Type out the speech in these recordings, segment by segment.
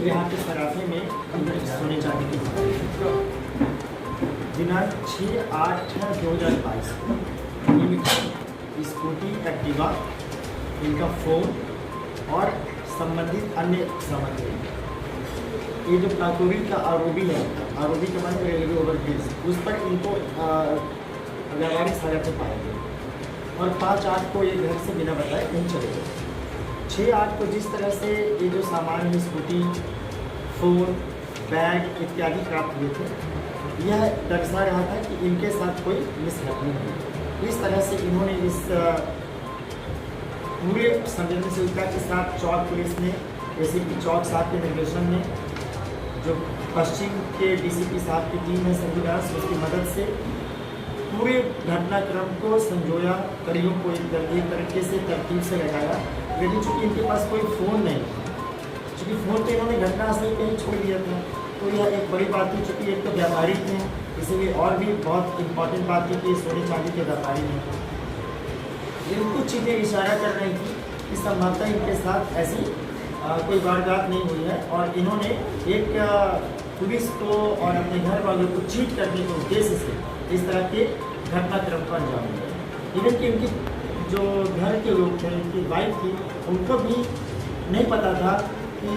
यहाँ के सराफे में सोने चांदी की दिनांक 6/8/2022 स्कूटी, एक्टिवा, इनका फ़ोन और संबंधित अन्य सामग्री। ये जो काकोरी का आरोपी है, आरोपी के माने रेलवे ओवरब्रिज, उस पर इनको व्यावहारिक साझा पे पाए गए और 5/8 को ये घर से बिना बताए कहीं चले गए। 6/8 को जिस तरह से ये जो सामान है, स्कूटी, फ़ोन, बैग इत्यादि प्राप्त हुए थे, यह दर्शा रहा था कि इनके साथ कोई मिसहैपनिंग है। इस तरह से इन्होंने इस पूरे संवेदनशीलता के साथ चौक पुलिस ने, एसीपी चौक साहब के निर्देशन में, जो पश्चिम के डीसीपी साहब की टीम है संजू दास, उसकी मदद से पूरे घटनाक्रम को संजोया, कड़ियों को एक तरीके से तरतीब से लगाया। लेकिन चूँकि इनके पास कोई फ़ोन नहीं था, चूँकि फ़ोन तो इन्होंने घटनास्थल पे ही छोड़ दिया था, तो यह एक बड़ी बात थी। चूँकि एक तो व्यापारी थे, इसीलिए और भी बहुत इम्पॉर्टेंट बात थी कि सोने चांदी के व्यापारी हैं। ये कुछ चीज़ें इशारा कर रही थी कि संभवतः इनके साथ ऐसी कोई वारदात नहीं हुई है और इन्होंने एक पुलिस को और अपने घर वालों को चीट करने के उद्देश्य से इस तरह के घटनाक्रम को अंजाम दिया। इवन कि इनकी जो घर के लोग थे, इनकी वाइफ थी, उनको भी नहीं पता था कि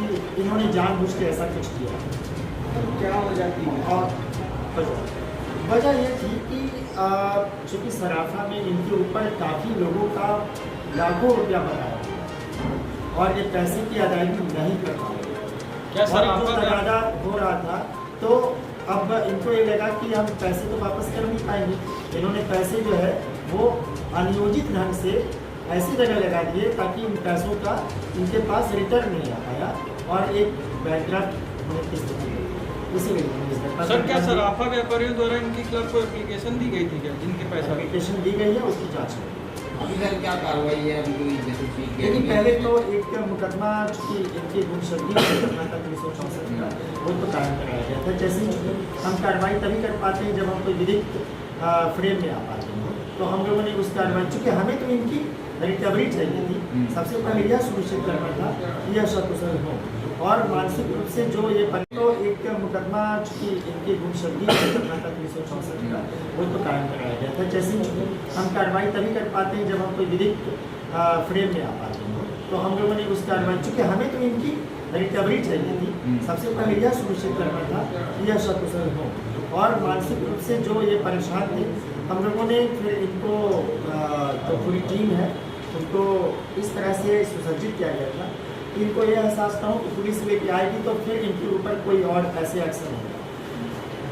इन्होंने जानबूझ के ऐसा कुछ किया। तो क्या वजह थी? और वजह यह थी कि चूँकि सराफा में इनके ऊपर काफ़ी लोगों का लाखों रुपया बनाया और ये पैसे की अदायगी नहीं कर पाए। क्या सराफा ज़्यादा हो रहा था, तो अब इनको ये लगा कि हम पैसे तो वापस कर नहीं पाएंगे। इन्होंने पैसे जो है वो अनियोजित ढंग से ऐसी जगह लगा दिए ताकि इन पैसों का इनके पास रिटर्न नहीं आ पाया और एक बैंकक्रप्ट होने की स्थिति हुई। इसीलिए सर, क्या सराफा व्यापारियों द्वारा इनकी क्लब को एप्लीकेशन दी गई थी क्या, जिनके पैसा एप्लीकेशन दी गई है, उसकी जाँच है। अभी सर क्या कार्रवाई है? लेकिन पहले तो एक मुकदमा चूँकि इनकी गुमशुदगी घटना था 364 का, वो तो कायम कराया गया था। जैसे हम कार्रवाई तभी कर पाते हैं जब हम कोई विधिक फ्रेम में आ पाते हैं, तो हम लोगों ने उस कार्रवाई, चूँकि हमें तो इनकी रिकवरी चाहिए थी, सबसे पहले यह सुनिश्चित करना था कि यह सकुशल हो और मानसिक रूप से जो ये तो एक मुकदमा चूँकि इनकी गुमशुदगी घटना था 364 का, वो तो कायम कराया गया था। जैसे हम कार्रवाई तभी कर पाते हैं जब हम कोई विधिक फ्रेम में आ पाते हैं, तो हम लोगों ने उस कार्रवाई, चूँकि हमें तो इनकी रिकवरी चाहिए थी, सबसे पहले यह सुनिश्चित करना था कि यह सकुशल हो और मानसिक रूप से जो ये परेशान थे, हम लोगों ने फिर इनको जो पूरी टीम है उनको इस तरह से सुसज्जित किया गया था कि इनको यह एहसास ना हो कि पुलिस लेके आएगी तो फिर इनके ऊपर कोई और ऐसे एक्शन होगा।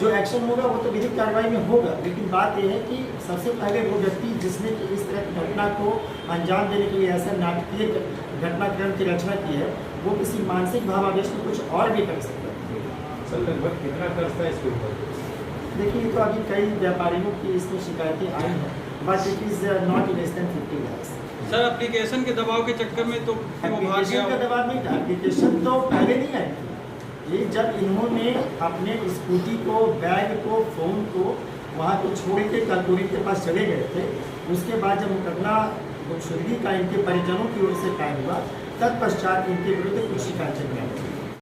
जो एक्शन होगा वो तो विधिक कार्रवाई में होगा, लेकिन बात यह है कि सबसे पहले वो व्यक्ति जिसने इस तरह की घटना को अंजाम देने के लिए ऐसा नाटकीय घटनाक्रम की रचना की है, वो किसी मानसिक भावावेश में कुछ और भी कर सकता है। सर, लगभग कितना खर्च था इसके ऊपर? देखिए, तो अभी कई व्यापारियों की इसमें शिकायतें आई हैं, but it is not less than 50 lakh. Sir, application के दबाव के चक्कर में तो एप्लीकेशन का दबाव नहीं था, एप्लीकेशन तो पहले नहीं आई थी। ये जब इन्होंने अपने स्कूटी को, बैग को, फ़ोन को वहाँ को छोड़ के काकोरी के पास चले गए थे, उसके बाद जब मुकदमा गुमशुदगी का इनके परिजनों की ओर से कायम हुआ, तत्पश्चात इनके विरुद्ध कुछ शिकायतें आई।